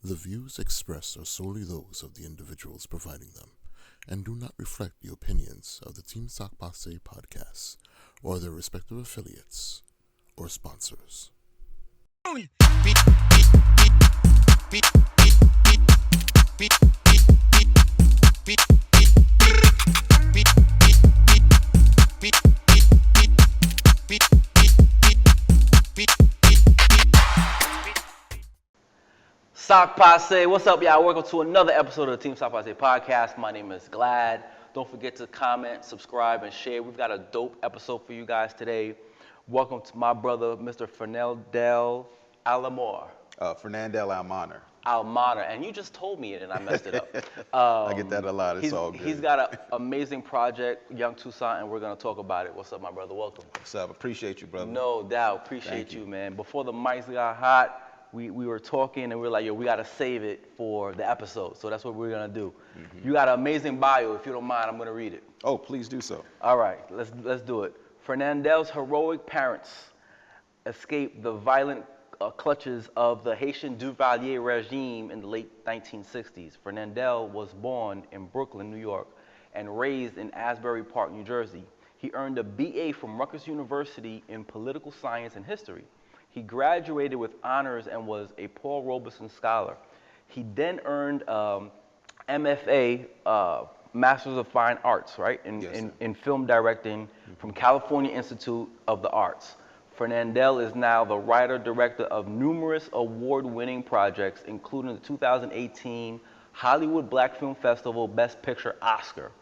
The views expressed are solely those of the individuals providing them and do not reflect the opinions of the Team Sock Passe podcasts or their respective affiliates or sponsors. Sock Passe, what's up, y'all? Welcome to another episode of the Team Sock Passe podcast. My name is Glad. Don't forget to comment, subscribe, and share. We've got a dope episode for you guys today. Welcome to my brother, Mr. Fernandel Almonor. Fernandel Almonor. Almonor, and you just told me it, and I messed it up. I get that a lot. It's all good. He's got an amazing project, Young Toussaint, and we're going to talk about it. What's up, my brother? Welcome. What's up? Appreciate you, brother. No doubt. Appreciate you, man. Before the mics got hot, we were talking, and we were like, yo, we got to save it for the episode. So that's what we're going to do. Mm-hmm. You got an amazing bio. If you don't mind, I'm going to read it. Oh, please do so. All right. Let's do it. Fernandel's heroic parents escaped the violent clutches of the Haitian Duvalier regime in the late 1960s. Fernandel was born in Brooklyn, New York, and raised in Asbury Park, New Jersey. He earned a BA from Rutgers University in political science and history. He graduated with honors and was a Paul Robeson Scholar. He then earned MFA, Masters of Fine Arts, right, in film directing from California Institute of the Arts. Fernandel is now the writer-director of numerous award-winning projects, including the 2018 Hollywood Black Film Festival Best Picture Oscar.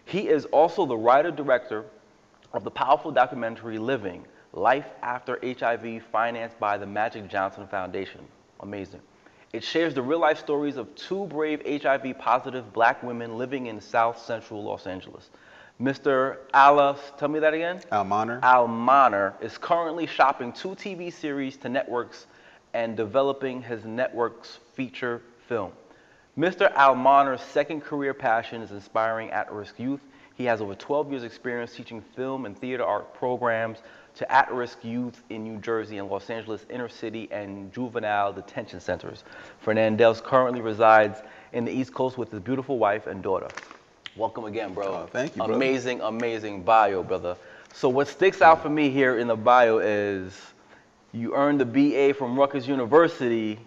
He is also the writer-director of the powerful documentary Living, Life After HIV, financed by the Magic Johnson Foundation. Amazing. It shares the real-life stories of two brave HIV-positive black women living in South Central Los Angeles. Mr. Tell me that again? Almonor. Almonor is currently shopping 2 TV series to networks and developing his network's feature film. Mr. Almonor's second career passion is inspiring at-risk youth. He has over 12 years experience teaching film and theater art programs to at-risk youth in New Jersey and Los Angeles inner city and juvenile detention centers. Fernandel currently resides in the East Coast with his beautiful wife and daughter. Welcome again, bro. Thank you, brother. Amazing bio, brother. So what sticks out for me here in the bio is you earned the BA from Rutgers University,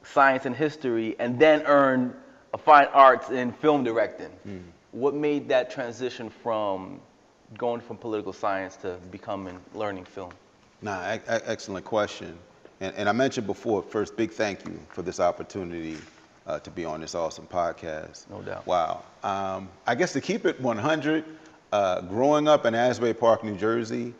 science and history, and then earned a fine arts in film directing. What made that transition from going from political science to becoming learning film? Excellent question. And I mentioned before, first, big thank you for this opportunity to be on this awesome podcast. No doubt. Wow. I guess to keep it 100, growing up in Asbury Park, New Jersey,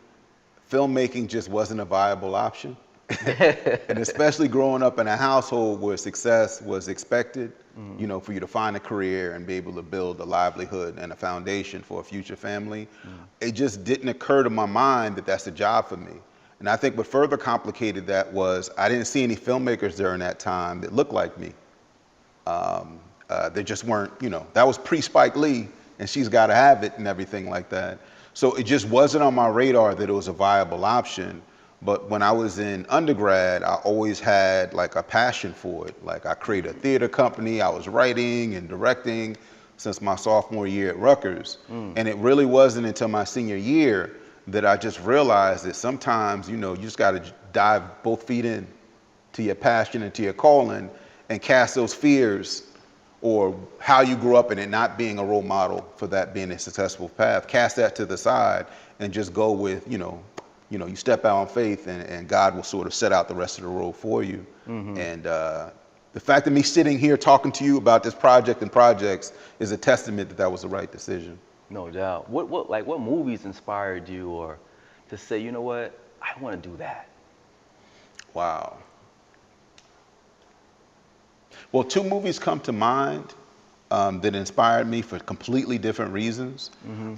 filmmaking just wasn't a viable option. And especially growing up in a household where success was expected, you know, for you to find a career and be able to build a livelihood and a foundation for a future family, it just didn't occur to my mind that that's the job for me. And I think what further complicated that was I didn't see any filmmakers during that time that looked like me. They just weren't, you know, that was pre-Spike Lee, and She's Gotta Have It and everything like that. So it just wasn't on my radar that it was a viable option. But when I was in undergrad, I always had like a passion for it. Like I created a theater company, I was writing and directing since my sophomore year at Rutgers. And it really wasn't until my senior year that I just realized that sometimes, you know, you just gotta dive both feet in to your passion and to your calling and cast those fears or how you grew up in it not being a role model for that being a successful path. Cast that to the side and just go with, you you step out on faith and God will sort of set out the rest of the road for you. And the fact that me sitting here talking to you about this project and projects is a testament that that was the right decision. No doubt. What movies inspired you or to say, you know what, I want to do that? Wow. Well, 2 movies come to mind that inspired me for completely different reasons.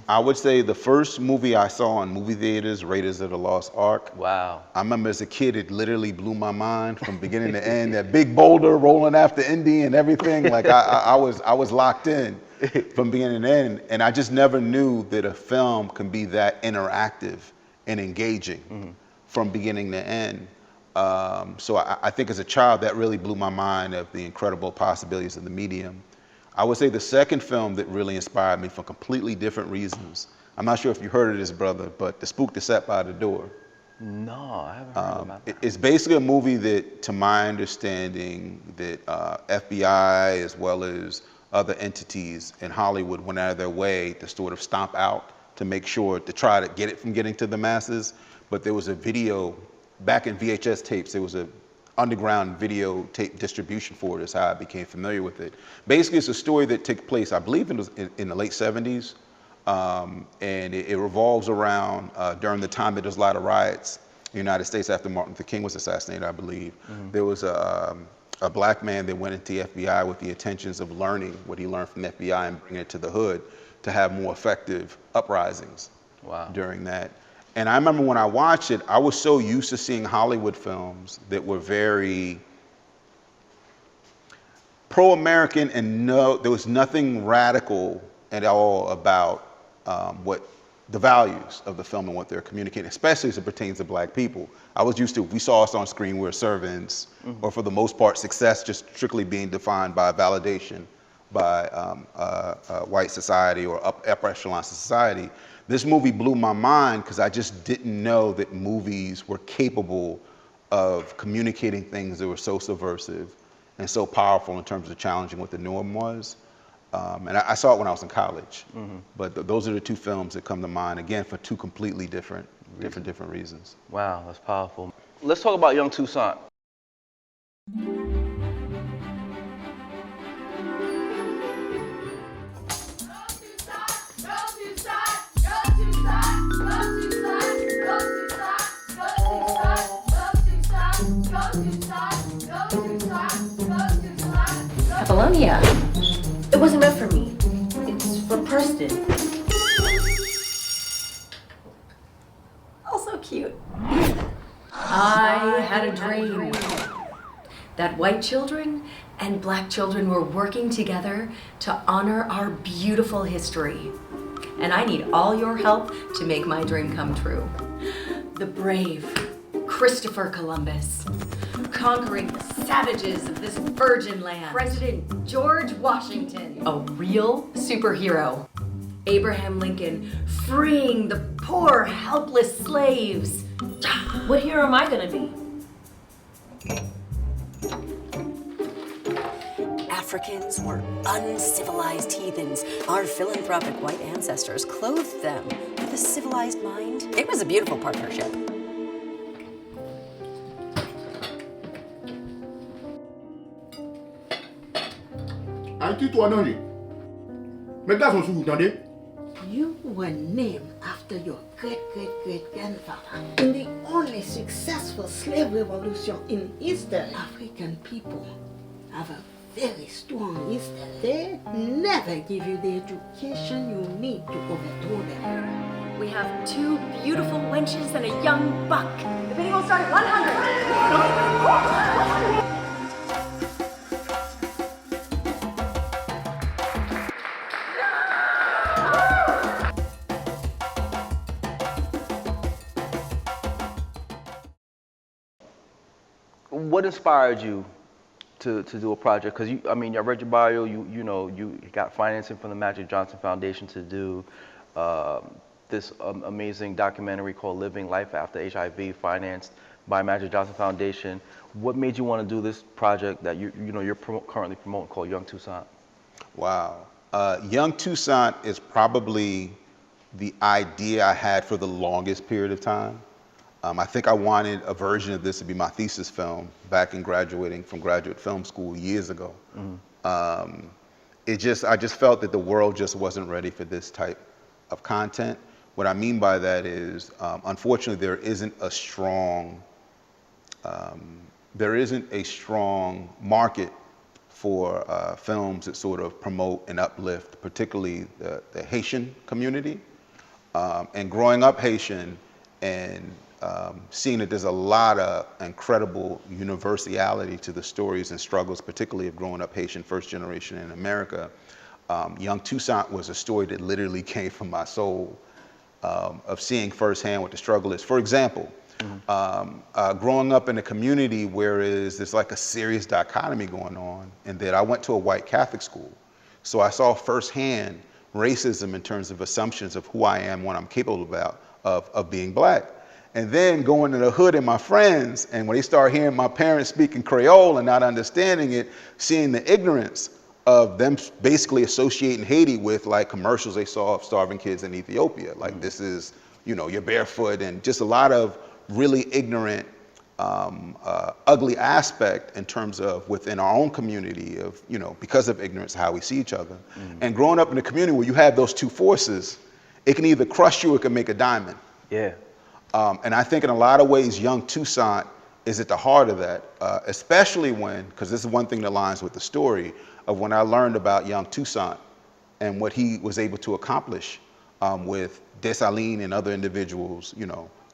I would say the first movie I saw in movie theaters, Raiders of the Lost Ark. Wow. I remember as a kid, it literally blew my mind from beginning to end. That big boulder rolling after Indy and everything. Like I was locked in from beginning to end. And I just never knew that a film can be that interactive and engaging from beginning to end. So I think as a child, that really blew my mind of the incredible possibilities of the medium. I would say the second film that really inspired me for completely different reasons, I'm not sure if you heard of this, brother, but The Spook That Sat by the Door. No, I haven't heard about that. It's basically a movie that, to my understanding, that FBI as well as other entities in Hollywood went out of their way to sort of stomp out to make sure to try to get it from getting to the masses. But there was a video, back in VHS tapes, there was a underground video tape distribution for it, is how I became familiar with it. Basically, it's a story that took place, I believe it was in the late 70s. And it revolves around during the time that there's a lot of riots in the United States after Martin Luther King was assassinated, I believe. There was a black man that went into the FBI with the intentions of learning what he learned from the FBI and bringing it to the hood to have more effective uprisings during that. And I remember when I watched it, I was so used to seeing Hollywood films that were very pro-American, and there was nothing radical at all about what the values of the film and what they're communicating, especially as it pertains to black people. I was used to, we saw us on screen, we're servants, or for the most part, success just strictly being defined by validation by white society or upper echelon society. This movie blew my mind because I just didn't know that movies were capable of communicating things that were so subversive and so powerful in terms of challenging what the norm was. And I saw it when I was in college, but those are the two films that come to mind, again, for two completely different reasons. Wow, that's powerful. Let's talk about Young Toussaint. Apollonia. It wasn't meant for me. It's for Preston. Oh, so cute. I had a dream that white children and black children were working together to honor our beautiful history. And I need all your help to make my dream come true. The brave Christopher Columbus, conquering the savages of this virgin land. President George Washington, a real superhero. Abraham Lincoln, freeing the poor, helpless slaves. What hero am I gonna be? Africans were uncivilized heathens. Our philanthropic white ancestors clothed them with a civilized mind. It was a beautiful partnership. You were named after your great-great-great-grandfather in the only successful slave revolution in Eastern African people have a very strong history. They never give you the education you need to overthrow them. We have two beautiful wenches and a young buck. The bidding will start at 100. What inspired you to do a project? Because I read your bio. You got financing from the Magic Johnson Foundation to do this amazing documentary called "Living Life After HIV," financed by Magic Johnson Foundation. What made you want to do this project that you're currently promoting called Young Toussaint? Wow, Young Toussaint is probably the idea I had for the longest period of time. I think I wanted a version of this to be my thesis film back in graduating from graduate film school years ago. I just felt that the world just wasn't ready for this type of content. What I mean by that is, unfortunately, there isn't a strong market for films that sort of promote and uplift, particularly the Haitian community. And growing up Haitian and seeing that there's a lot of incredible universality to the stories and struggles, particularly of growing up Haitian first generation in America, Young Toussaint was a story that literally came from my soul, of seeing firsthand what the struggle is. For example, Growing up in a community where there's like a serious dichotomy going on, and that I went to a white Catholic school. So I saw firsthand racism in terms of assumptions of who I am, what I'm capable of being black. And then going to the hood and my friends, and when they start hearing my parents speaking Creole and not understanding it, seeing the ignorance of them basically associating Haiti with like commercials they saw of starving kids in Ethiopia. Like this is, you're barefoot, and just a lot of really ignorant, ugly aspect in terms of within our own community of, because of ignorance, how we see each other. And growing up in a community where you have those two forces, it can either crush you or it can make a diamond. Yeah. And I think in a lot of ways, Young Toussaint is at the heart of that, especially because this is one thing that aligns with the story of when I learned about Young Toussaint and what he was able to accomplish with Dessalines and other individuals,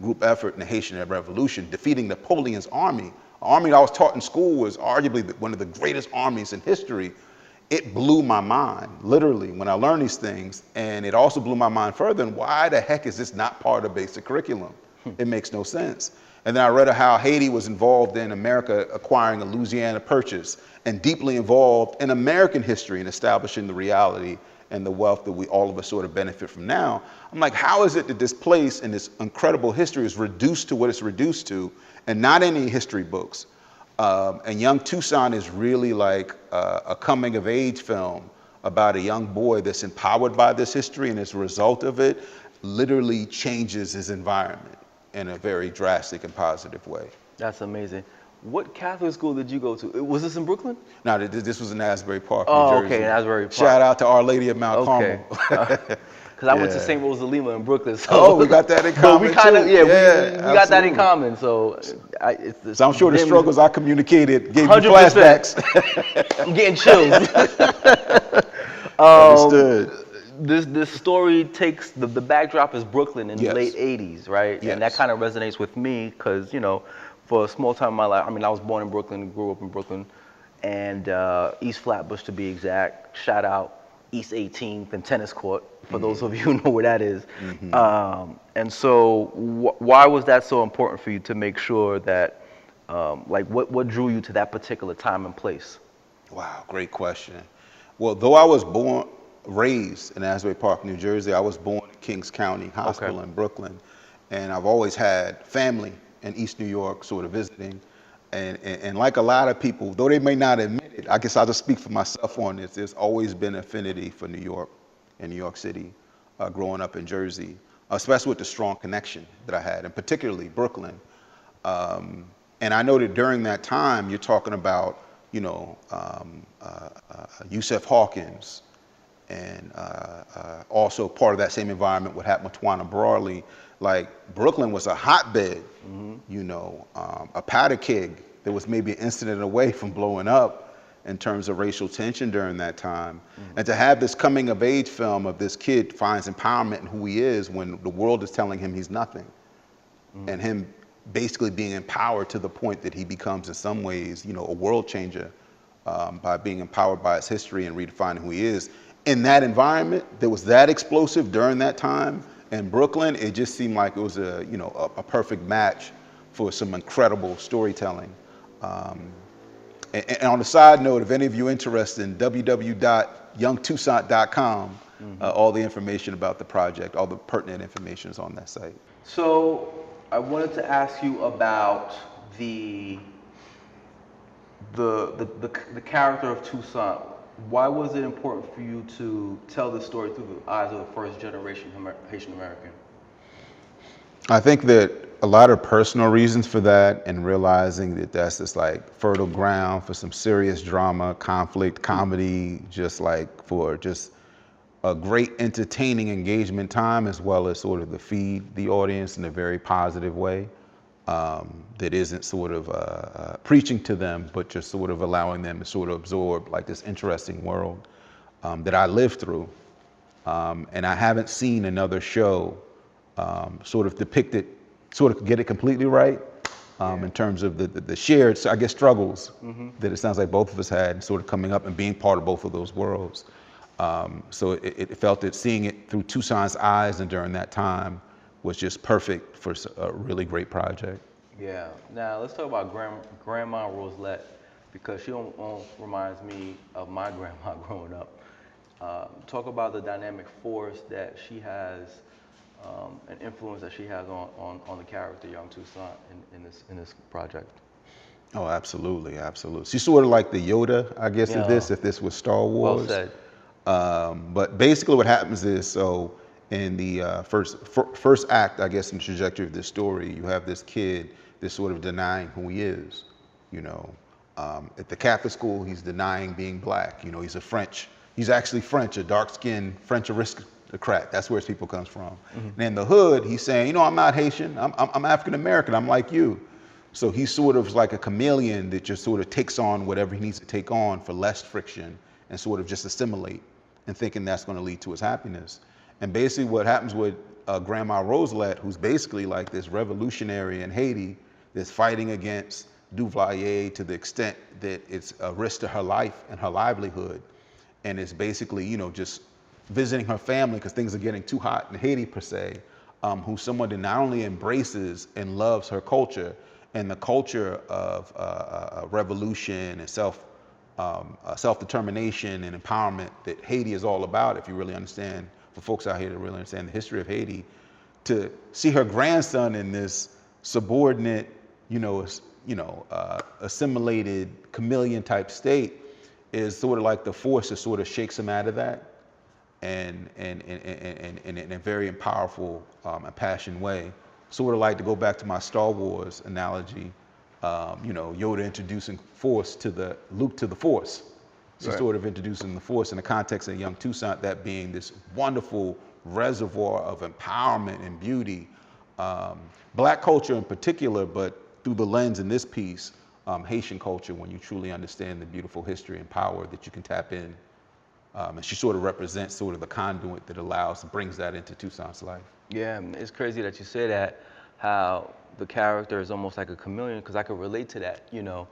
group effort in the Haitian Revolution, defeating Napoleon's army. An army that I was taught in school was arguably one of the greatest armies in history. It blew my mind, literally, when I learned these things. And it also blew my mind further. And why the heck is this not part of basic curriculum? It makes no sense. And then I read how Haiti was involved in America acquiring a Louisiana Purchase and deeply involved in American history and establishing the reality and the wealth that we all of us sort of benefit from now. I'm like, how is it that this place and this incredible history is reduced to what it's reduced to and not any history books? And Young Toussaint is really like a coming of age film about a young boy that's empowered by this history, and as a result of it, literally changes his environment in a very drastic and positive way. That's amazing. What Catholic school did you go to? Was this in Brooklyn? No, this was in Asbury Park, New Jersey. Okay, Asbury Park. Shout out to Our Lady of Mount Carmel. Because I went to St. Rosa-Lima in Brooklyn. So. Oh, we got that in common. we kind of, we got that in common. So, so I'm sure the struggles I communicated gave 100%. You flashbacks. I'm getting chills. Understood. This story takes, the backdrop is Brooklyn in the late 80s, right? Yes. And that kind of resonates with me because, for a small time in my life, I was born in Brooklyn, grew up in Brooklyn, and East Flatbush to be exact. Shout out East 18th and Tennis Court, for those of you who know where that is. And so why was that so important for you to make sure that, what drew you to that particular time and place? Wow, great question. Well, though I was raised in Asbury Park, New Jersey, I was born in Kings County Hospital in Brooklyn, and I've always had family in East New York sort of visiting. And like a lot of people, though they may not admit it, I guess I'll just speak for myself on this, there's always been affinity for New York and New York City growing up in Jersey, especially with the strong connection that I had, and particularly Brooklyn. And I know that during that time, you're talking about, Yusef Hawkins, and also part of that same environment, what happened with Tawana Brawley. Like, Brooklyn was a hotbed, a powder keg that was maybe an incident away from blowing up in terms of racial tension during that time. And to have this coming of age film of this kid finds empowerment in who he is when the world is telling him he's nothing. And him basically being empowered to the point that he becomes in some ways, a world changer by being empowered by his history and redefining who he is. In that environment that was that explosive during that time in Brooklyn, it just seemed like it was a perfect match for some incredible storytelling. And on a side note, if any of you are interested in www.youngtoussaint.com, all the information about the project, all the pertinent information is on that site. So I wanted to ask you about the character of Toussaint. Why was it important for you to tell this story through the eyes of the first generation Haitian American? I think that a lot of personal reasons for that, and realizing that that's just like fertile ground for some serious drama, conflict, comedy, just like for just a great entertaining engagement time, as well as sort of to feed the audience in a very positive way. That isn't sort of preaching to them, but just sort of allowing them to sort of absorb like this interesting world that I lived through. And I haven't seen another show sort of depict it, sort of get it completely right in terms of the shared, I guess, struggles that it sounds like both of us had sort of coming up and being part of both of those worlds. So it felt that seeing it through Toussaint's eyes and during that time was just perfect for a really great project. Yeah. Now let's talk about Grandma Roselette, because she reminds me of my grandma growing up. Talk about the dynamic force that she has, an influence that she has on the character Young Toussaint in this project. Oh, absolutely, absolutely. She's sort of like the Yoda, I guess, Yeah. if this was Star Wars. Well said. But basically what happens is, so in the first act, I guess, in the trajectory of this story, you have this kid that's sort of denying who he is. You know, at the Catholic school, he's denying being black. You know, he's actually French, a dark-skinned French aristocrat. That's where his people comes from. And in the hood, he's saying, you know, I'm not Haitian, I'm African-American, I'm like you. So he's sort of like a chameleon that just sort of takes on whatever he needs to take on for less friction and sort of just assimilate, and thinking that's going to lead to his happiness. And basically what happens with Grandma Roselette, who's basically like this revolutionary in Haiti that's fighting against Duvalier to the extent that it's a risk to her life and her livelihood. And it's basically, you know, just visiting her family because things are getting too hot in Haiti per se, who's someone that not only embraces and loves her culture and the culture of revolution and self-determination and empowerment that Haiti is all about, if you really understand, for folks out here to really understand the history of Haiti, to see her grandson in this subordinate, assimilated chameleon type state is sort of like the force that sort of shakes him out of that, and in a very powerful, impassioned way. Sort of like, to go back to my Star Wars analogy, Yoda introducing Force to Luke to the Force. So Right. sort of introducing the Force in the context of Young Toussaint, that being this wonderful reservoir of empowerment and beauty, black culture in particular, but through the lens in this piece, Haitian culture, when you truly understand the beautiful history and power that you can tap in. And she sort of represents sort of the conduit that brings that into Toussaint's life. Yeah, it's crazy that you say that, how the character is almost like a chameleon, because I could relate to that. You know,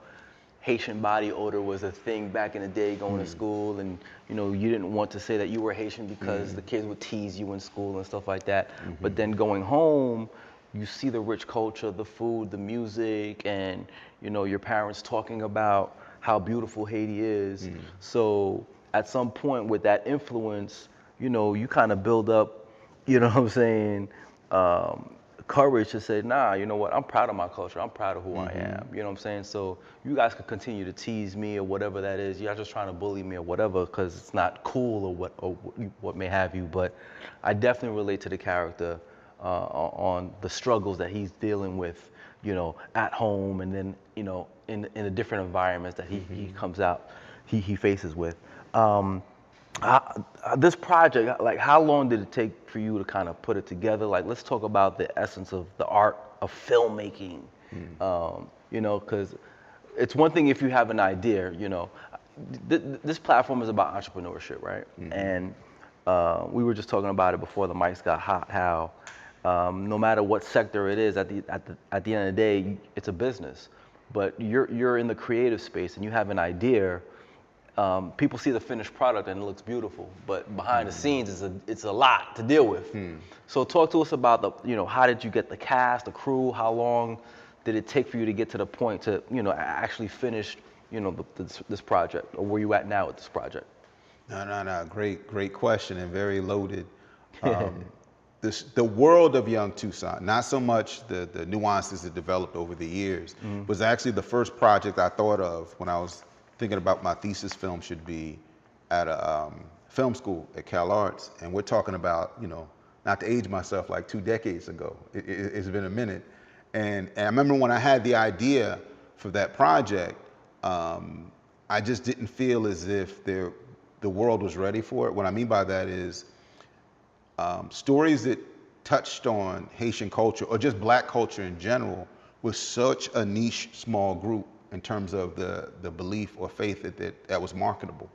Haitian body odor was a thing back in the day going to school, and you know, you didn't want to say that you were Haitian because the kids would tease you in school and stuff like that. But then going home, you see the rich culture, the food, the music, and you know, your parents talking about how beautiful Haiti is. So at some point with that influence, you know, you kind of build up, you know what I'm saying, courage to say, nah, you know what, I'm proud of my culture, I'm proud of who I am, you know what I'm saying? So you guys could continue to tease me or whatever that is, you're just trying to bully me or whatever because it's not cool or what may have you, but I definitely relate to the character on the struggles that he's dealing with, you know, at home, and then, you know, in the different environments that he comes out, he faces with. This project, like, how long did it take for you to kind of put it together? Like, let's talk about the essence of the art of filmmaking. You know, because it's one thing if you have an idea, you know. This platform is about entrepreneurship, right? And we were just talking about it before the mics got hot, how no matter what sector it is, at the end of the day, it's a business. But you're in the creative space and you have an idea. People see the finished product and it looks beautiful, but behind the scenes it's a lot to deal with. So talk to us about how did you get the cast, the crew? How long did it take for you to get to the point to, actually finish, this project? Or where you at now with this project? No. Great question, and very loaded. The world of Young Toussaint, not so much the nuances that developed over the years, was actually the first project I thought of when I was thinking about my thesis film should be at a film school at Cal Arts. And we're talking about, not to age myself, like 2 decades ago. It's been a minute. And I remember when I had the idea for that project, I just didn't feel as if the world was ready for it. What I mean by that is stories that touched on Haitian culture or just black culture in general was such a niche, small group in terms of the belief or faith that was marketable.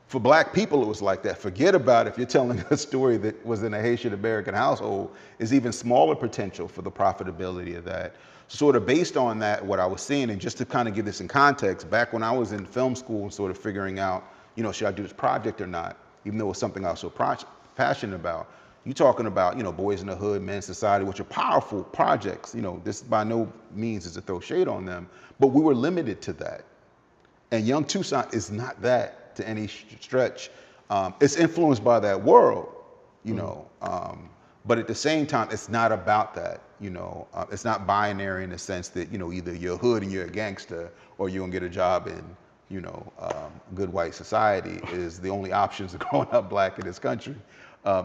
For black people, it was like that. Forget about if you're telling a story that was in a Haitian American household, is even smaller potential for the profitability of that. Sort of based on that, what I was seeing, and just to kind of give this in context, back when I was in film school, sort of figuring out, should I do this project or not, even though it was something I was so passionate about, You're talking about, Boys in the Hood, Men's Society, which are powerful projects. This by no means is to throw shade on them, but we were limited to that. And Young Toussaint is not that to any stretch. It's influenced by that world, but at the same time, it's not about that. It's not binary in the sense that, either you're hood and you're a gangster, or you're gonna get a job in, good white society is the only options of growing up black in this country.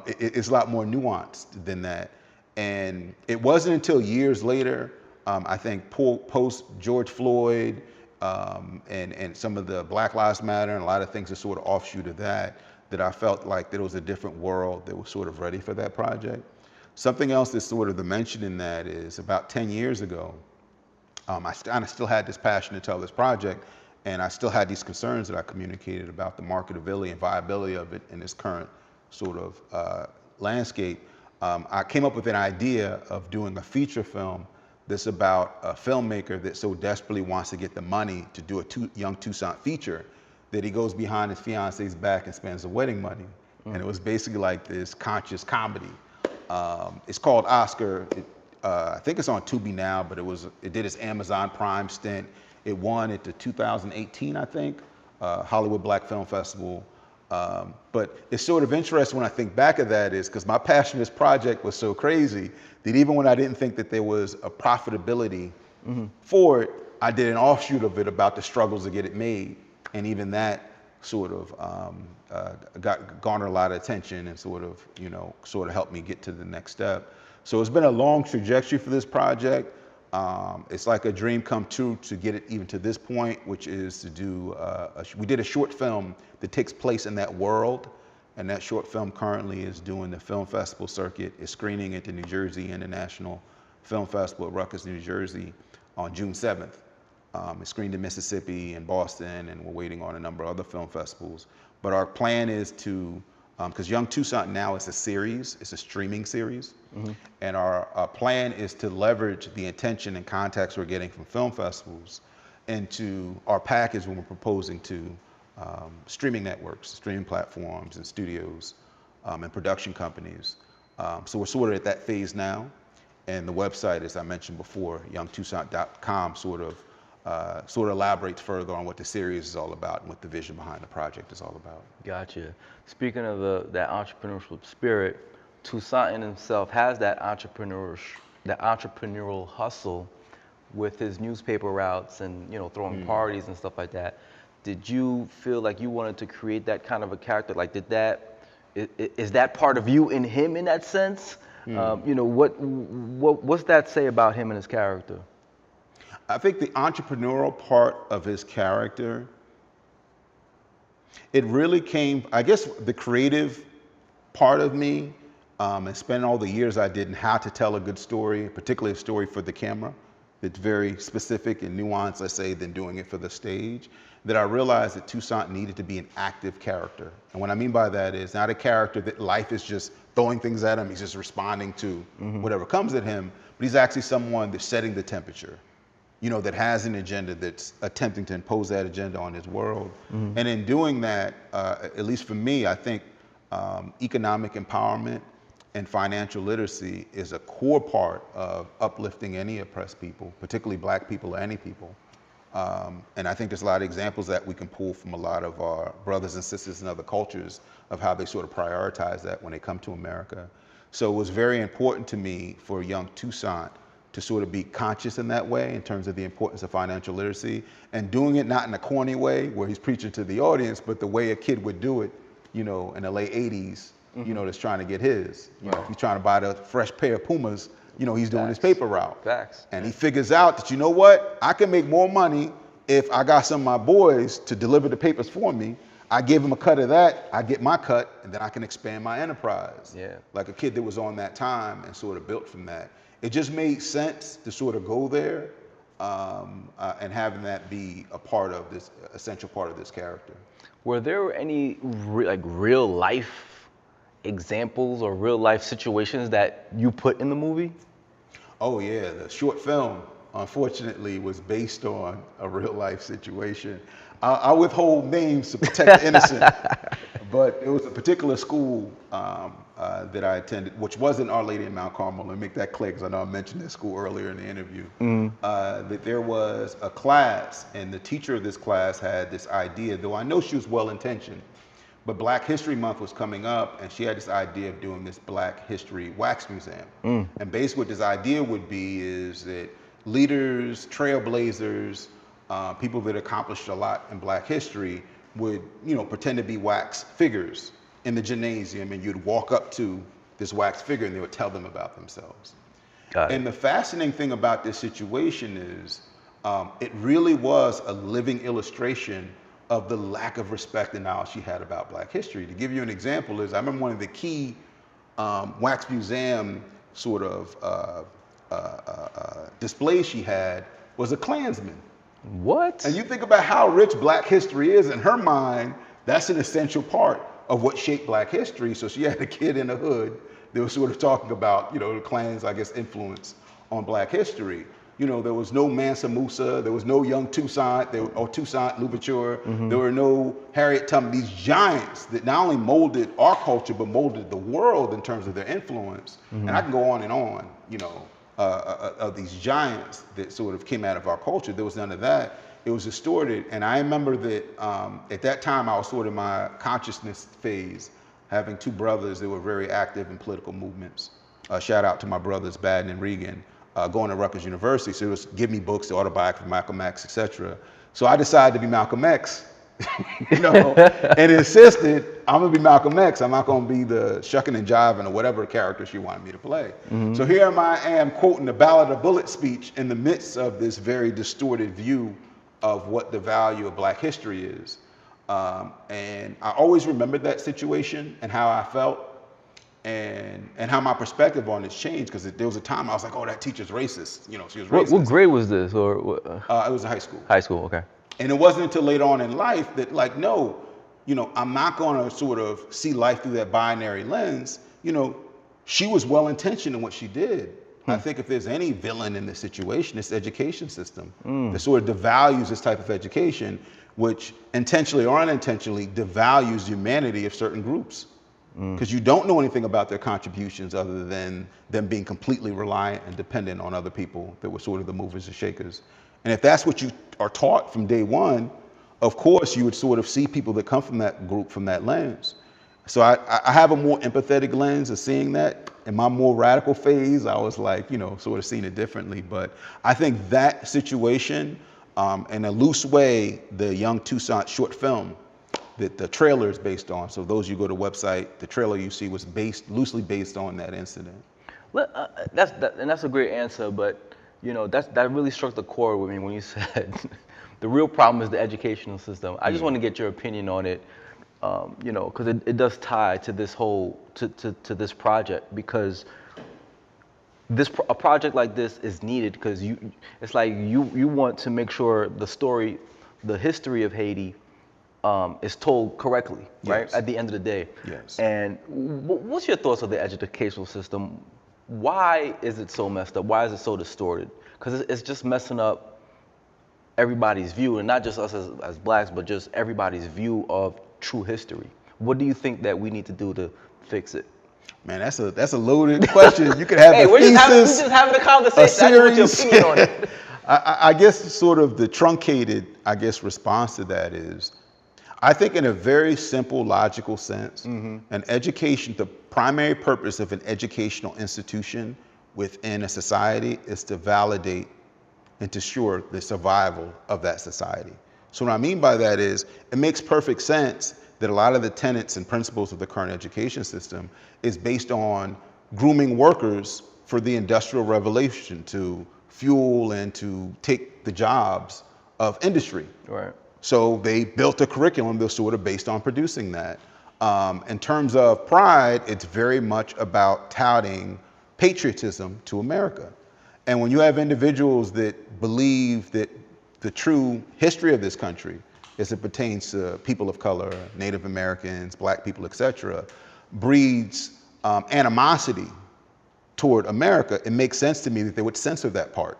It's a lot more nuanced than that. And it wasn't until years later, I think post George Floyd, and some of the Black Lives Matter and a lot of things that sort of offshoot of that I felt like there was a different world that was sort of ready for that project. Something else that's sort of the mention in that is about 10 years ago, I kind of still had this passion to tell this project, and I still had these concerns that I communicated about the marketability and viability of it in this current sort of landscape. I came up with an idea of doing a feature film that's about a filmmaker that so desperately wants to get the money to do a Young Toussaint feature that he goes behind his fiance's back and spends the wedding money. And it was basically like this conscious comedy. It's called Oscar. I think it's on Tubi now, but it did its Amazon Prime stint. It won at the 2018, I think, Hollywood Black Film Festival. But it's sort of interesting when I think back of that is because my passion for this project was so crazy that even when I didn't think that there was a profitability for it, I did an offshoot of it about the struggles to get it made. And even that sort of garnered a lot of attention and sort of helped me get to the next step. So it's been a long trajectory for this project. It's like a dream come true to get it even to this point, which is to do, we did a short film that takes place in that world. And that short film currently is doing the film festival circuit. It's screening at the New Jersey International Film Festival at Rutgers, New Jersey on June 7th. It's screened in Mississippi and Boston, and we're waiting on a number of other film festivals. But our plan is to, because Young Toussaint now is a series, it's a streaming series. And our plan is to leverage the attention and contacts we're getting from film festivals into our package when we're proposing to streaming networks, streaming platforms and studios and production companies. So we're sort of at that phase now. And the website, as I mentioned before, youngtoussaint.com sort of elaborates further on what the series is all about and what the vision behind the project is all about. Gotcha. Speaking of that entrepreneurial spirit, Toussaint in himself has that entrepreneurial hustle with his newspaper routes and throwing parties and stuff like that. Did you feel like you wanted to create that kind of a character? Like, is that part of you in him in that sense? What's that say about him and his character? I think the entrepreneurial part of his character, it really came, I guess the creative part of me, and spending all the years I did in how to tell a good story, particularly a story for the camera, that's very specific and nuanced, let's say, than doing it for the stage, that I realized that Toussaint needed to be an active character. And what I mean by that is not a character that life is just throwing things at him, he's just responding to whatever comes at him, but he's actually someone that's setting the temperature, that has an agenda, that's attempting to impose that agenda on his world. And in doing that, at least for me, I think economic empowerment and financial literacy is a core part of uplifting any oppressed people, particularly black people or any people. And I think there's a lot of examples that we can pull from a lot of our brothers and sisters in other cultures of how they sort of prioritize that when they come to America. So it was very important to me for Young Toussaint to sort of be conscious in that way in terms of the importance of financial literacy, and doing it not in a corny way where he's preaching to the audience, but the way a kid would do it, in the late 80s, that's trying to get his. If he's trying to buy the fresh pair of Pumas, he's doing his paper route. Facts. And he figures out that, I can make more money if I got some of my boys to deliver the papers for me. I give them a cut of that, I get my cut, and then I can expand my enterprise. Yeah. Like a kid that was on that time and sort of built from that. It just made sense to sort of go there and having that be a part of this, essential part of this character. Were there any real life examples or real life situations that you put in the movie? Oh yeah, the short film, unfortunately, was based on a real life situation. I withhold names to protect the innocent, but it was a particular school that I attended, which wasn't Our Lady in Mount Carmel. Let me make that clear, because I know I mentioned this school earlier in the interview. That there was a class, and the teacher of this class had this idea, though I know she was well-intentioned, but Black History Month was coming up, and she had this idea of doing this Black History Wax Museum. And basically what this idea would be is that leaders, trailblazers, people that accomplished a lot in Black history would, pretend to be wax figures in the gymnasium, and you'd walk up to this wax figure and they would tell them about themselves. And the fascinating thing about this situation is it really was a living illustration of the lack of respect and knowledge she had about Black history. To give you an example is, I remember one of the key wax museum sort of displays she had was a Klansman. What? And you think about how rich Black history is, in her mind, that's an essential part of what shaped Black history. So she had a kid in the hood that was sort of talking about, the Klan's, I guess, influence on Black history. There was no Mansa Musa, there was no young Toussaint, or Toussaint Louverture, there were no Harriet Tubman, these giants that not only molded our culture, but molded the world in terms of their influence. And I can go on and on, of these giants that sort of came out of our culture. There was none of that. It was distorted. And I remember that at that time, I was sort of in my consciousness phase, having two brothers that were very active in political movements. Shout out to my brothers, Baden and Regan, going to Rutgers University. So it was give me books, the autobiography of Malcolm X, etc. So I decided to be Malcolm X, and insisted, I'm gonna be Malcolm X. I'm not gonna be the shucking and jiving or whatever character she wanted me to play. So here I am quoting the Ballad of Bullet speech in the midst of this very distorted view of what the value of Black history is. And I always remembered that situation and how I felt and how my perspective on it's changed, because there was a time I was like, oh, that teacher's racist. She was racist. What grade was this? Or it was in high school. High school, okay. And it wasn't until later on in life that, no, I'm not gonna sort of see life through that binary lens. She was well-intentioned in what she did. I think if there's any villain in this situation, it's the education system that sort of devalues this type of education, which intentionally or unintentionally devalues the humanity of certain groups. Because you don't know anything about their contributions other than them being completely reliant and dependent on other people that were sort of the movers and shakers. And if that's what you are taught from day one, of course you would sort of see people that come from that group from that lens. So I have a more empathetic lens of seeing that. In my more radical phase, I was like, sort of seeing it differently. But I think that situation, in a loose way, the Young Toussaint short film that the trailer is based on. So those you go to the website, the trailer you see was loosely based on that incident. That's a great answer, but that really struck the chord with me when you said the real problem is the educational system. I just want to get your opinion on it, because it does tie to this whole to this project, because a project like this is needed, because it's like you want to make sure the history of Haiti is told correctly, right? Yes. At the end of the day. Yes. And what's your thoughts on the educational system? Why is it so messed up? Why is it so distorted? Because it's just messing up everybody's view, and not just us as Blacks, but just everybody's view of true history. What do you think that we need to do to fix it? Man, that's a loaded question. You could have we're just having a conversation. I just want your opinion on it. I guess sort of the truncated, response to that is, I think in a very simple, logical sense, an education, the primary purpose of an educational institution within a society is to validate and to ensure the survival of that society. So what I mean by that is, it makes perfect sense that a lot of the tenets and principles of the current education system is based on grooming workers for the Industrial Revolution to fuel and to take the jobs of industry. Right. So they built a curriculum that's sort of based on producing that. In terms of pride, it's very much about touting patriotism to America. And when you have individuals that believe that the true history of this country, as it pertains to people of color, Native Americans, Black people, etc., breeds animosity toward America, it makes sense to me that they would censor that part.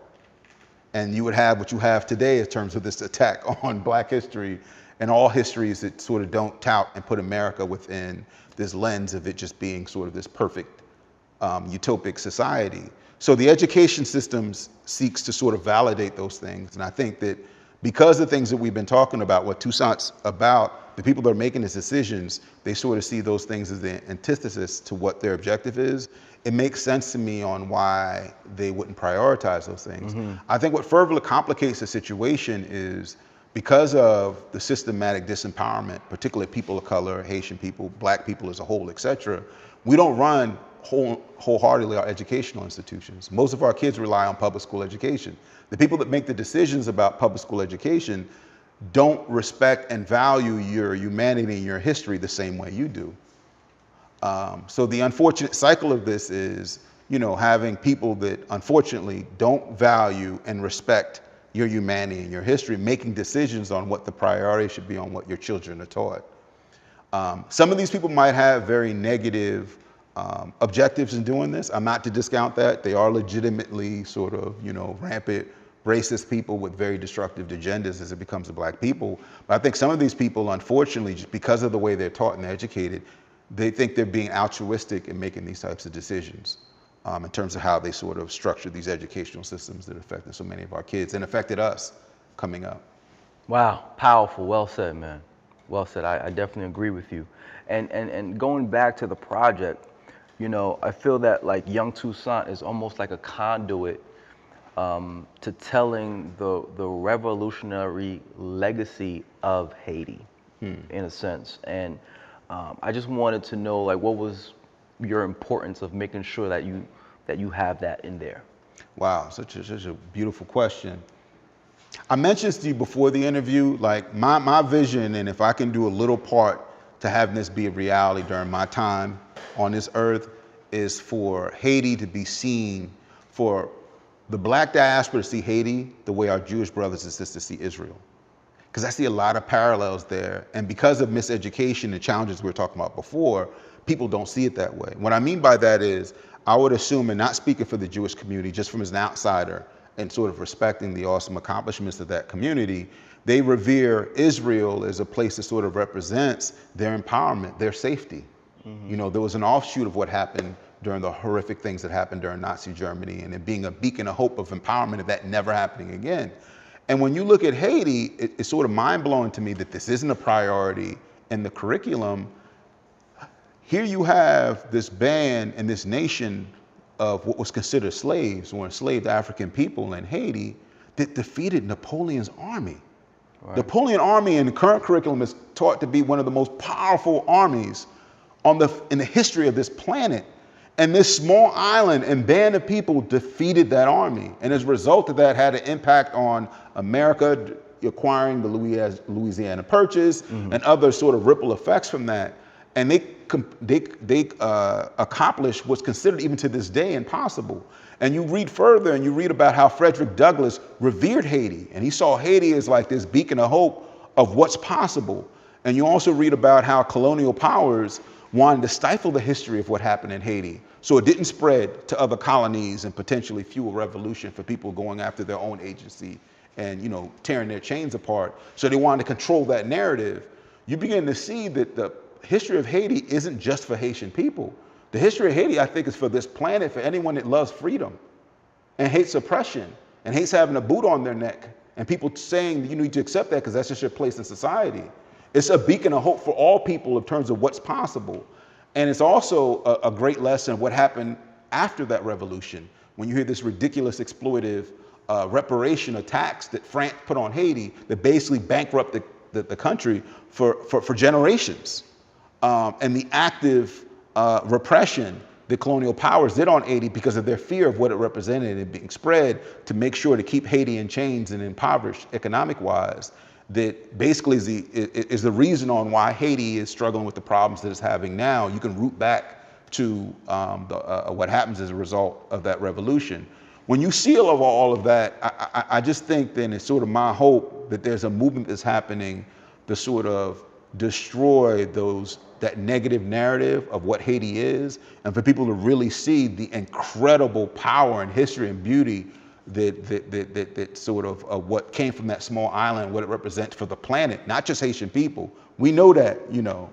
And you would have what you have today in terms of this attack on Black history and all histories that sort of don't tout and put America within this lens of it just being sort of this perfect utopic society. So the education systems seeks to sort of validate those things. And I think that because of the things that we've been talking about, what Toussaint's about, the people that are making these decisions, they sort of see those things as the antithesis to what their objective is. It makes sense to me on why they wouldn't prioritize those things. I think what further complicates the situation is because of the systematic disempowerment, particularly people of color, Haitian people, Black people as a whole, et cetera, we don't run wholeheartedly our educational institutions. Most of our kids rely on public school education. The people that make the decisions about public school education don't respect and value your humanity and your history the same way you do. So the unfortunate cycle of this is, having people that unfortunately don't value and respect your humanity and your history, making decisions on what the priority should be on what your children are taught. Some of these people might have very negative objectives in doing this. I'm not to discount that. They are legitimately sort of, rampant racist people with very destructive agendas as it becomes to Black people. But I think some of these people, unfortunately, just because of the way they're taught and educated, they think they're being altruistic in making these types of decisions in terms of how they sort of structure these educational systems that affected so many of our kids and affected us coming up. Wow, powerful. Well said, man. Well said. I definitely agree with you. And going back to the project, I feel that like Young Toussaint is almost like a conduit to telling the revolutionary legacy of Haiti, in a sense. And I just wanted to know, like, what was your importance of making sure that you have that in there? Wow, such a beautiful question. I mentioned to you before the interview, like my vision, and if I can do a little part to having this be a reality during my time on this earth, is for Haiti to be seen, for the Black diaspora to see Haiti the way our Jewish brothers and sisters see Israel. Because I see a lot of parallels there. And because of miseducation and challenges we were talking about before, people don't see it that way. What I mean by that is, I would assume, and not speaking for the Jewish community, just from as an outsider and sort of respecting the awesome accomplishments of that community, they revere Israel as a place that sort of represents their empowerment, their safety. There was an offshoot of what happened during the horrific things that happened during Nazi Germany, and it being a beacon of hope of empowerment of that never happening again. And when you look at Haiti, it's sort of mind-blowing to me that this isn't a priority in the curriculum. Here you have this band and this nation of what was considered slaves or enslaved African people in Haiti that defeated Napoleon's army. Right. Napoleon army in the current curriculum is taught to be one of the most powerful armies in the history of this planet. And this small island and band of people defeated that army. And as a result of that, had an impact on America acquiring the Louisiana Purchase and other sort of ripple effects from that. And they accomplished what's considered even to this day impossible. And you read further and you read about how Frederick Douglass revered Haiti. And he saw Haiti as like this beacon of hope of what's possible. And you also read about how colonial powers wanted to stifle the history of what happened in Haiti, so it didn't spread to other colonies and potentially fuel revolution for people going after their own agency and tearing their chains apart. So they wanted to control that narrative. You begin to see that the history of Haiti isn't just for Haitian people. The history of Haiti, I think, is for this planet, for anyone that loves freedom and hates oppression and hates having a boot on their neck and people saying you need to accept that because that's just your place in society. It's a beacon of hope for all people in terms of what's possible. And it's also a great lesson of what happened after that revolution. When you hear this ridiculous exploitive reparation of tax that France put on Haiti that basically bankrupted the country for generations. And the active repression the colonial powers did on Haiti because of their fear of what it represented and being spread to make sure to keep Haiti in chains and impoverished economic-wise. That basically is the reason on why Haiti is struggling with the problems that it's having now. You can root back to what happens as a result of that revolution. When you see all of that, I just think then it's sort of my hope that there's a movement that's happening to sort of destroy that negative narrative of what Haiti is, and for people to really see the incredible power and history and beauty that sort of what came from that small island, what it represents for the planet, not just Haitian people. We know that, you know.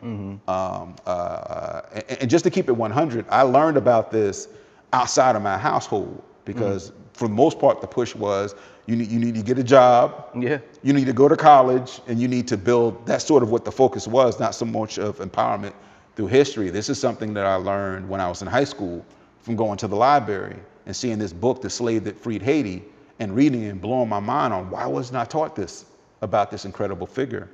And just to keep it 100, I learned about this outside of my household because for the most part, the push was you need to get a job, you need to go to college, and you need to build. That's sort of what the focus was, not so much of empowerment through history. This is something that I learned when I was in high school from going to the library and seeing this book, The Slave That Freed Haiti, and reading it and blowing my mind on why wasn't I taught this about this incredible figure.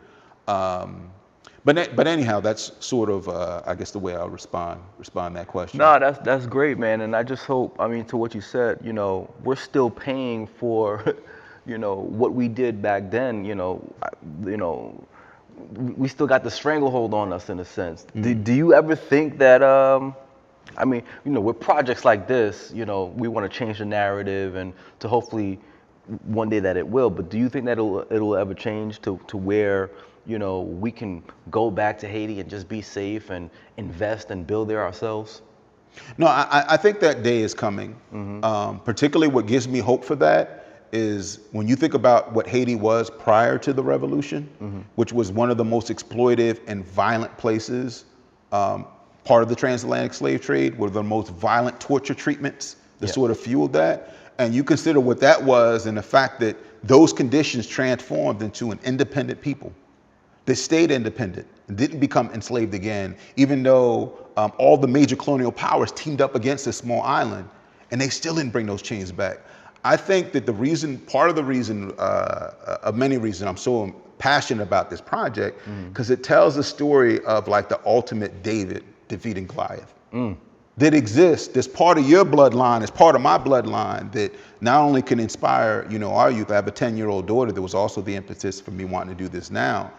But anyhow, that's sort of, I guess, the way I'll respond to that question. No, that's great, man. And I just hope, I mean, to what you said, you know, we're still paying for, you know, what we did back then. You know, we still got the stranglehold on us in a sense. Do you ever think that, I mean, you know, with projects like this, you know, we want to change the narrative and to hopefully one day that it will. But do you think that it'll ever change to where, you know, we can go back to Haiti and just be safe and invest and build there ourselves? No, I think that day is coming. Particularly what gives me hope for that is when you think about what Haiti was prior to the revolution, which was one of the most exploitive and violent places, part of the transatlantic slave trade, one of the most violent torture treatments that sort of fueled that. And you consider what that was and the fact that those conditions transformed into an independent people. They stayed independent and didn't become enslaved again, even though all the major colonial powers teamed up against this small island, and they still didn't bring those chains back. I think that part of the reason, of many reasons, I'm so passionate about this project, because it tells the story of like the ultimate David defeating Goliath. That exists. There's part of your bloodline, it's part of my bloodline that not only can inspire, you know, our youth. I have a 10-year-old daughter that was also the impetus for me wanting to do this now.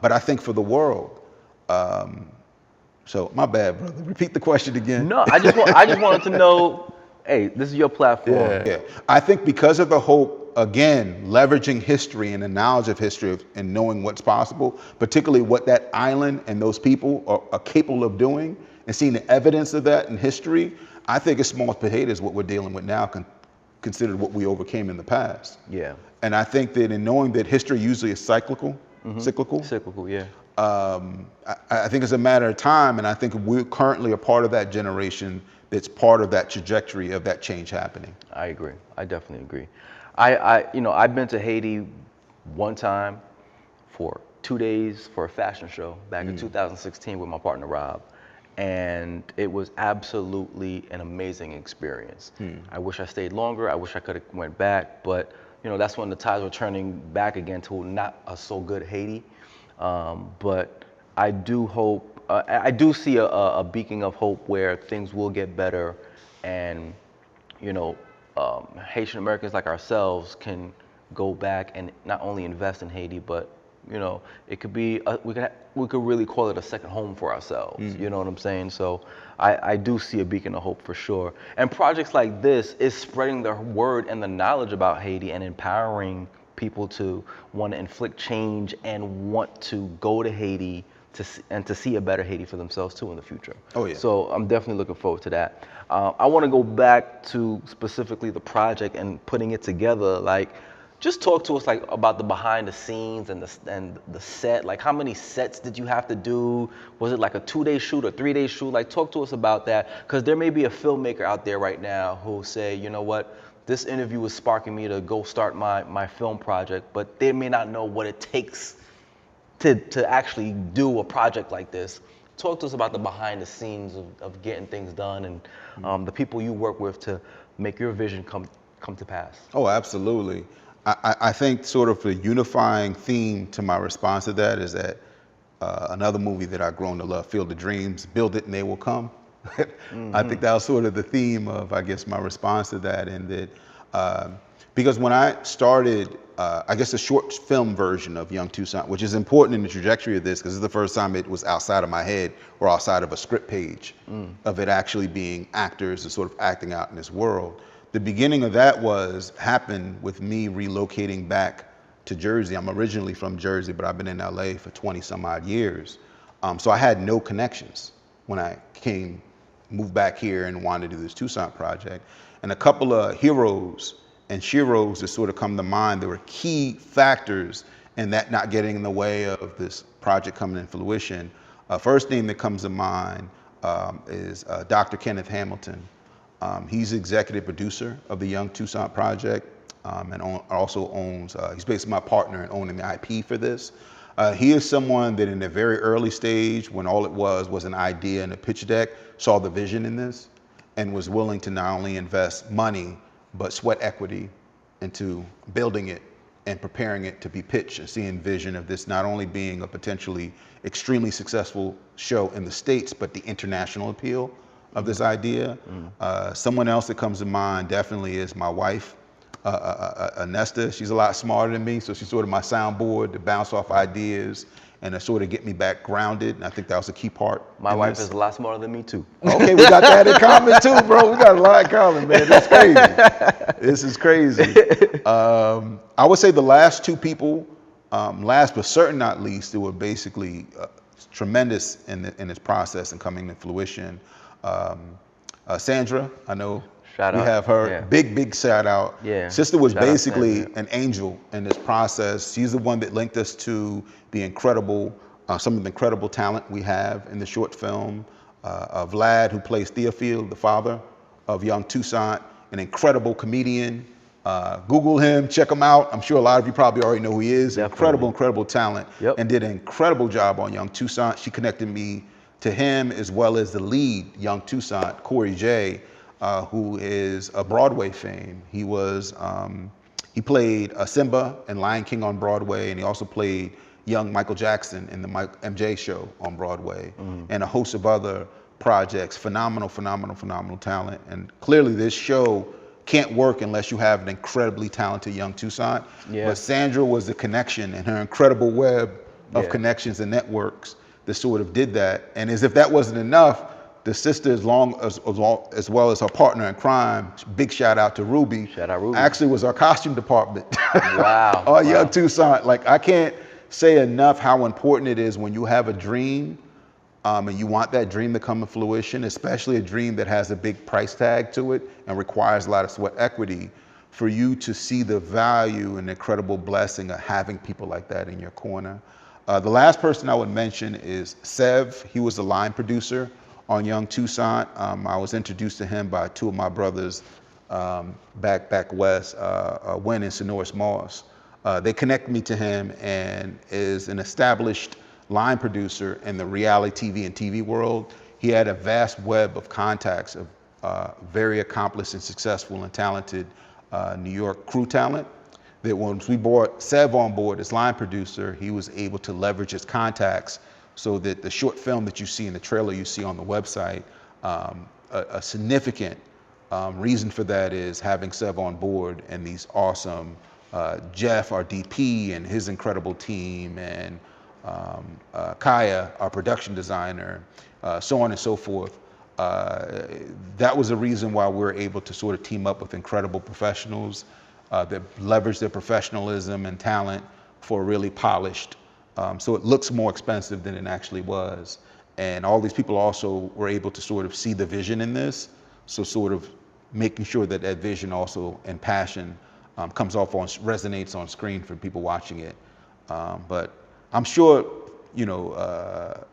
But I think for the world. So my bad, brother. Repeat the question again. No, I just wanted to know, hey, this is your platform. Yeah. I think because of the hope, again, leveraging history and the knowledge of history and knowing what's possible, particularly what that island and those people are capable of doing, and seeing the evidence of that in history, I think it's small potatoes what we're dealing with now, considered what we overcame in the past. Yeah. And I think that in knowing that history usually is cyclical, yeah. I think it's a matter of time, and I think we're currently a part of that generation that's part of that trajectory of that change happening. I agree. I definitely agree. I've been to Haiti one time for 2 days for a fashion show back in 2016 with my partner Rob, and it was absolutely an amazing experience. I wish I stayed longer. I wish I could have went back, but you know, that's when the tides were turning back again to not a so good Haiti. But I do hope, I do see a beacon of hope where things will get better, and you know, Haitian Americans like ourselves can go back and not only invest in Haiti, but you know, it could be we could really call it a second home for ourselves. You know what I'm saying? So I do see a beacon of hope for sure. And projects like this is spreading the word and the knowledge about Haiti and empowering people to want to inflict change and want to go to Haiti to see a better Haiti for themselves too in the future. Oh yeah. So I'm definitely looking forward to that. I want to go back to specifically the project and putting it together. Like, just talk to us like about the behind the scenes and the set. Like, how many sets did you have to do? Was it like a 2-day shoot or 3-day shoot? Like, talk to us about that, because there may be a filmmaker out there right now who say, you know what, this interview is sparking me to go start my film project, but they may not know what it takes to actually do a project like this. Talk to us about the behind the scenes of getting things done and the people you work with to make your vision come to pass. Oh, absolutely. I think sort of the unifying theme to my response to that is that another movie that I've grown to love, Field of Dreams, build it and they will come. I think that was sort of the theme of, I guess, my response to that. And that, because when I started, I guess, the short film version of Young Toussaint, which is important in the trajectory of this, because this is the first time it was outside of my head or outside of a script page of it actually being actors and sort of acting out in this world. The beginning of that happened with me relocating back to Jersey. I'm originally from Jersey, but I've been in LA for 20 some odd years. So I had no connections when I moved back here and wanted to do this Toussaint project. And a couple of heroes and Shiro's that sort of come to mind. There were key factors in that not getting in the way of this project coming in fruition. First name that comes to mind is Dr. Kenneth Hamilton. He's executive producer of the Young Toussaint project, and also owns, he's basically my partner in owning the IP for this. He is someone that in a very early stage, when all it was an idea and a pitch deck, saw the vision in this and was willing to not only invest money, but sweat equity into building it and preparing it to be pitched and seeing vision of this not only being a potentially extremely successful show in the States, but the international appeal of this idea. Someone else that comes to mind definitely is my wife, Nesta. She's a lot smarter than me, so she's sort of my soundboard to bounce off ideas and to sort of get me back grounded. And I think that was a key part. My wife is a lot smarter than me too. Okay, we got that in common too, bro. We got a lot in common, man. That's crazy. This is crazy. I would say the last two people, last but certain not least, that were basically tremendous in this process and coming to fruition. Sandra, I know we have her. Yeah. Big shout out. Yeah. Sister was basically an angel in this process. She's the one that linked us to the incredible, some of the incredible talent we have in the short film. Vlad, who plays Theophile, the father of Young Toussaint, an incredible comedian. Google him, check him out. I'm sure a lot of you probably already know who he is. Definitely. Incredible talent. Yep. And did an incredible job on Young Toussaint. She connected me to him as well as the lead, Young Toussaint, Corey J., who is a Broadway fame. He was, he played Simba in Lion King on Broadway, and he also played young Michael Jackson in the MJ show on Broadway, and a host of other projects. Phenomenal talent. And clearly this show can't work unless you have an incredibly talented Young Toussaint. Yeah. But Sandra was the connection, and her incredible web of connections and networks that sort of did that. And as if that wasn't enough, the sister, as well as her partner in crime, big shout out to Ruby. Shout out Ruby. Actually was our costume department. Wow. Our Young Toussaint. Like, I can't say enough how important it is when you have a dream and you want that dream to come to fruition, especially a dream that has a big price tag to it and requires a lot of sweat equity, for you to see the value and incredible blessing of having people like that in your corner. The last person I would mention is Sev. He was the line producer on Young Toussaint. I was introduced to him by two of my brothers back west, Wynn and Sonoris Moss. They connected me to him, and is an established line producer in the reality TV and TV world. He had a vast web of contacts of very accomplished and successful and talented New York crew talent, that once we brought Sev on board as line producer, he was able to leverage his contacts so that the short film that you see in the trailer you see on the website, a significant reason for that is having Sev on board and these awesome, Jeff, our DP, and his incredible team, and Kaya, our production designer, so on and so forth. That was a reason why we're able to sort of team up with incredible professionals that leverage their professionalism and talent for a really polished, so it looks more expensive than it actually was. And all these people also were able to sort of see the vision in this, so sort of making sure that that vision also and passion comes off on, resonates on screen for people watching it. But I'm sure, you know,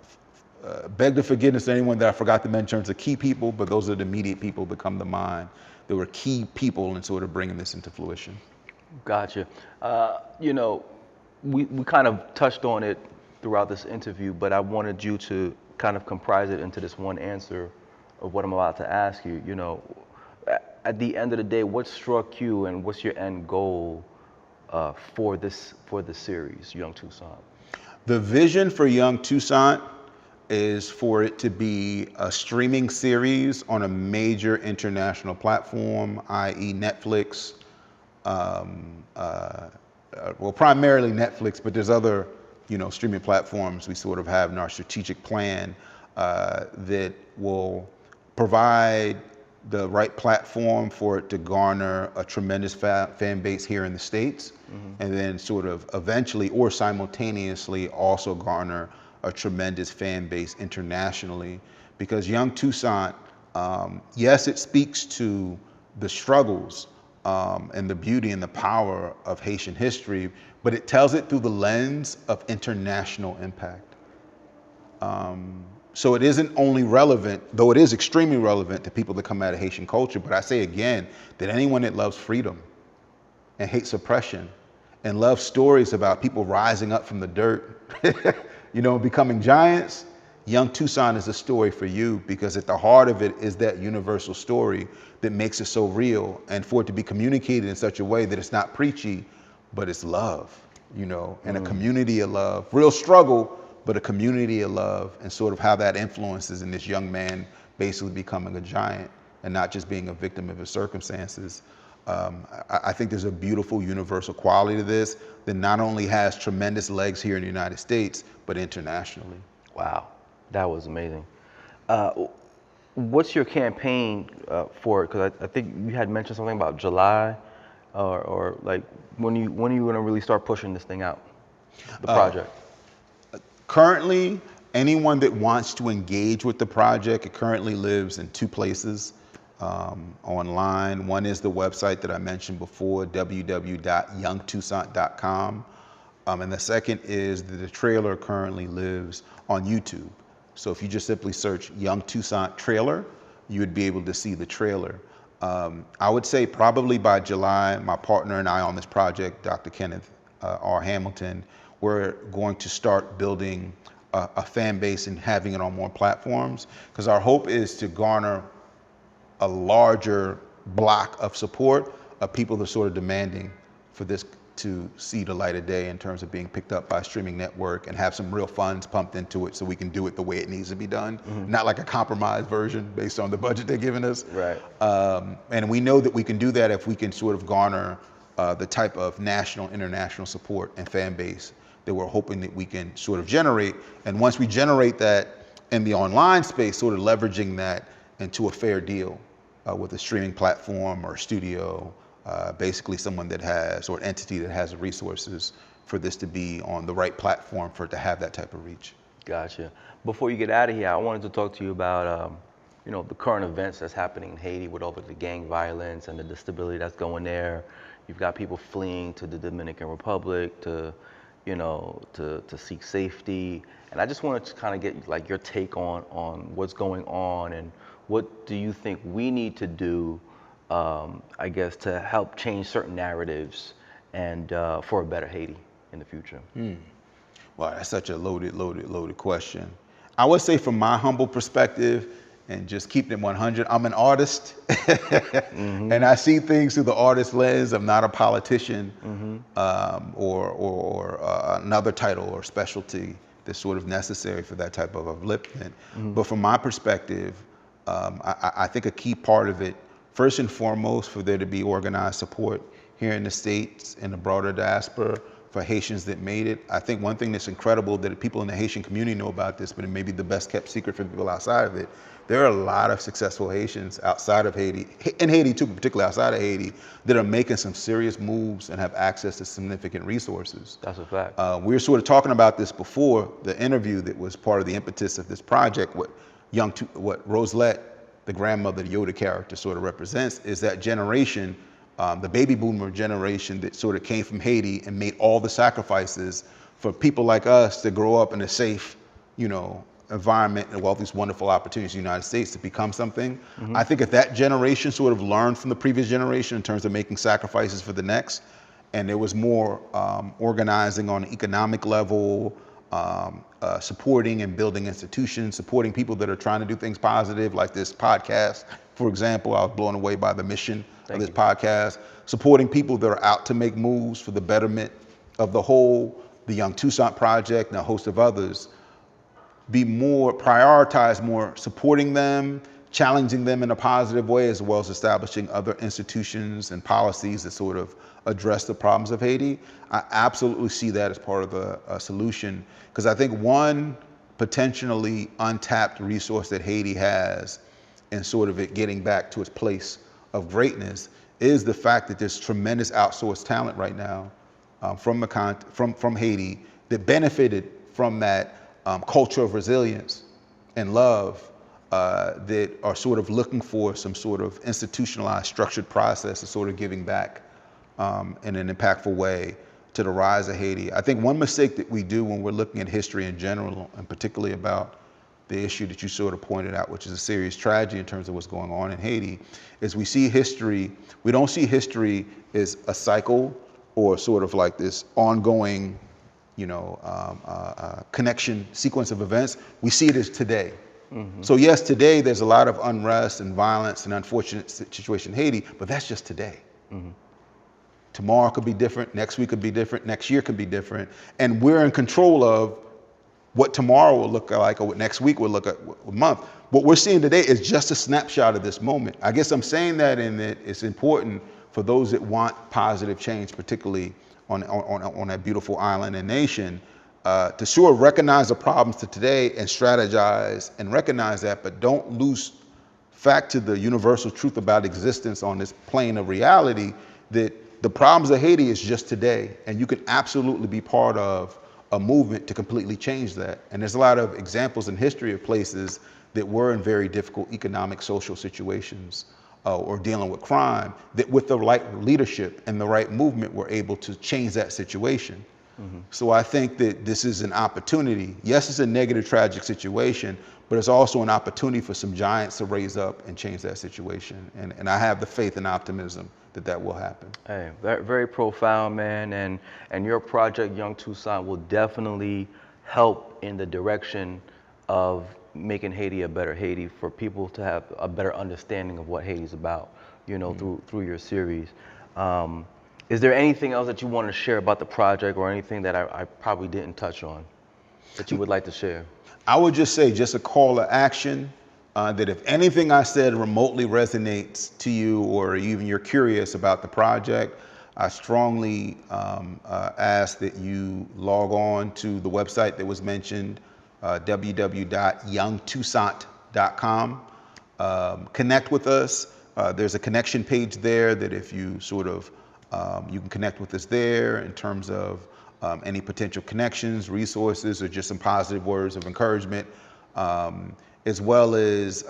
beg the forgiveness to anyone that I forgot to mention in terms of key people, but those are the immediate people that come to mind. There were key people in sort of bringing this into fruition. Gotcha. You know, we kind of touched on it throughout this interview, but I wanted you to kind of comprise it into this one answer of what I'm about to ask you. You know, at the end of the day, what struck you and what's your end goal for the series, Young Toussaint? The vision for Young Toussaint is for it to be a streaming series on a major international platform, i.e. Netflix, well, primarily Netflix, but there's other, you know, streaming platforms we sort of have in our strategic plan that will provide the right platform for it to garner a tremendous fan base here in the States, and then sort of eventually or simultaneously also garner a tremendous fan base internationally. Because Young Toussaint, yes, it speaks to the struggles and the beauty and the power of Haitian history, but it tells it through the lens of international impact. So it isn't only relevant, though it is extremely relevant to people that come out of Haitian culture, but I say again, that anyone that loves freedom and hates oppression and loves stories about people rising up from the dirt, you know, becoming giants, Young Toussaint is a story for you, because at the heart of it is that universal story that makes it so real, and for it to be communicated in such a way that it's not preachy, but it's love, you know, and a community of love, real struggle, but a community of love, and sort of how that influences in this young man basically becoming a giant and not just being a victim of his circumstances. I think there's a beautiful universal quality to this that not only has tremendous legs here in the United States, but internationally. Wow, that was amazing. What's your campaign for it? Because I think you had mentioned something about July, or like when are you going to really start pushing this thing out, the project? Currently, anyone that wants to engage with the project, it currently lives in two places online. One is the website that I mentioned before, www.youngtoussaint.com. And the second is that the trailer currently lives on YouTube. So if you just simply search Young Toussaint trailer, you would be able to see the trailer. I would say probably by July, my partner and I on this project, Dr. Kenneth R. Hamilton, we're going to start building a fan base and having it on more platforms, because our hope is to garner a larger block of support of people that are sort of demanding for this to see the light of day in terms of being picked up by a streaming network, and have some real funds pumped into it so we can do it the way it needs to be done, not like a compromised version based on the budget they're giving us. Right. And we know that we can do that if we can sort of garner the type of national, international support and fan base that we're hoping that we can sort of generate. And once we generate that in the online space, sort of leveraging that into a fair deal with a streaming platform or a studio, basically someone that has, or an entity that has the resources for this to be on the right platform for it to have that type of reach. Gotcha. Before you get out of here, I wanted to talk to you about, you know, the current events that's happening in Haiti with all of the gang violence and the instability that's going there. You've got people fleeing to the Dominican Republic to, you know, to seek safety. And I just wanted to kind of get like your take on what's going on, and what do you think we need to do, I guess, to help change certain narratives and for a better Haiti in the future? Wow, that's such a loaded question. I would say from my humble perspective, and just keeping it 100, I'm an artist, and I see things through the artist lens. I'm not a politician or another title or specialty that's sort of necessary for that type of upliftment. But from my perspective, I think a key part of it, first and foremost, for there to be organized support here in the States and the broader diaspora for Haitians that made it. I think one thing that's incredible that people in the Haitian community know about this, but it may be the best kept secret for people outside of it. There are a lot of successful Haitians outside of Haiti, in Haiti too, particularly outside of Haiti, that are making some serious moves and have access to significant resources. That's a fact. We were sort of talking about this before the interview that was part of the impetus of this project. What Roselette, the grandmother, the Yoda character, sort of represents is that generation, the baby boomer generation that sort of came from Haiti and made all the sacrifices for people like us to grow up in a safe, you know, environment and all these wonderful opportunities in the United States to become something. I think if that generation sort of learned from the previous generation in terms of making sacrifices for the next, and there was more organizing on an economic level, supporting and building institutions, supporting people that are trying to do things positive, like this podcast, for example. I was blown away by the mission of this podcast, supporting people that are out to make moves for the betterment of the whole, the Young Toussaint Project and a host of others. Be more, prioritize more supporting them, challenging them in a positive way, as well as establishing other institutions and policies that sort of address the problems of Haiti. I absolutely see that as part of the solution, because I think one potentially untapped resource that Haiti has in sort of it getting back to its place of greatness is the fact that there's tremendous outsourced talent right now from Haiti that benefited from that culture of resilience and love that are sort of looking for some sort of institutionalized, structured process of sort of giving back in an impactful way to the rise of Haiti. I think one mistake that we do when we're looking at history in general, and particularly about the issue that you sort of pointed out, which is a serious tragedy in terms of what's going on in Haiti, is we don't see history as a cycle or sort of like this ongoing, connection sequence of events. We see it as today. Mm-hmm. So yes, today there's a lot of unrest and violence and unfortunate situation in Haiti, but that's just today. Mm-hmm. Tomorrow could be different, next week could be different, next year could be different, and we're in control of what tomorrow will look like or what next week will look like, what month. What we're seeing today is just a snapshot of this moment. I guess I'm saying that in that it's important for those that want positive change, particularly on that beautiful island and nation, to sort of recognize the problems to today and strategize and recognize that, but don't lose fact to the universal truth about existence on this plane of reality, that the problems of Haiti is just today, and you can absolutely be part of a movement to completely change that. And there's a lot of examples in history of places that were in very difficult economic, social situations or dealing with crime, that with the right leadership and the right movement were able to change that situation. Mm-hmm. So I think that this is an opportunity. Yes, it's a negative, tragic situation, but it's also an opportunity for some giants to raise up and change that situation. And I have the faith and optimism that that will happen. Hey, very, very profound, man. And your project, Young Toussaint, will definitely help in the direction of making Haiti a better Haiti, for people to have a better understanding of what Haiti's about, mm-hmm. through your series. Is there anything else that you want to share about the project, or anything that I probably didn't touch on that you would like to share? I would just say, just a call to action, that if anything I said remotely resonates to you, or even you're curious about the project, I strongly ask that you log on to the website that was mentioned, www.youngtoussaint.com. Connect with us. There's a connection page there that if you sort of you can connect with us there in terms of any potential connections, resources, or just some positive words of encouragement, as well as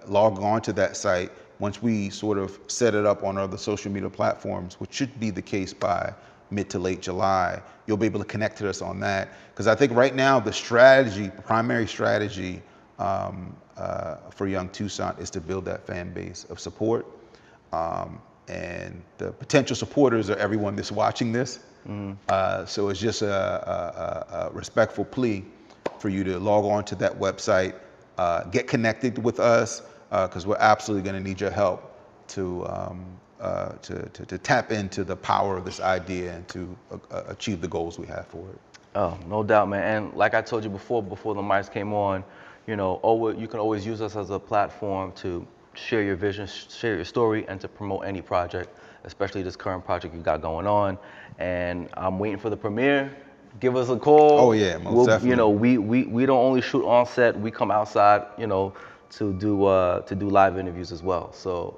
log on to that site. Once we sort of set it up on other social media platforms, which should be the case by mid to late July, you'll be able to connect to us on that. Because I think right now the primary strategy for Young Toussaint is to build that fan base of support. And the potential supporters are everyone that's watching this. Mm-hmm. So it's just a respectful plea for you to log on to that website, get connected with us, because we're absolutely going to need your help to tap into the power of this idea and to achieve the goals we have for it. Oh, no doubt, man. And like I told you before the mics came on, you can always use us as a platform to share your vision, share your story, and to promote any project, especially this current project you got going on. And I'm waiting for the premiere. Give us a call. Oh yeah, most definitely. We don't only shoot on set. We come outside, to do live interviews as well. So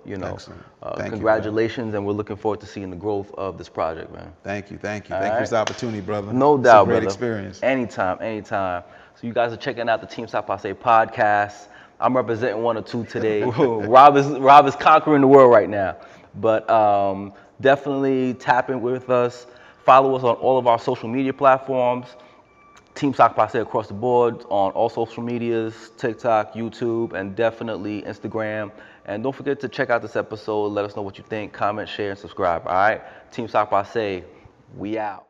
congratulations, and we're looking forward to seeing the growth of this project, man. Thank you. Thank you for this opportunity, brother. No doubt, it's a great brother. experience. Anytime. So you guys are checking out the Team Sock Passe podcast. I'm representing 1 or 2 today. Rob is conquering the world right now. But definitely tap in with us. Follow us on all of our social media platforms. Team Sock Passe across the board on all social medias, TikTok, YouTube, and definitely Instagram. And don't forget to check out this episode. Let us know what you think. Comment, share, and subscribe. All right? Team Sock Passe, we out.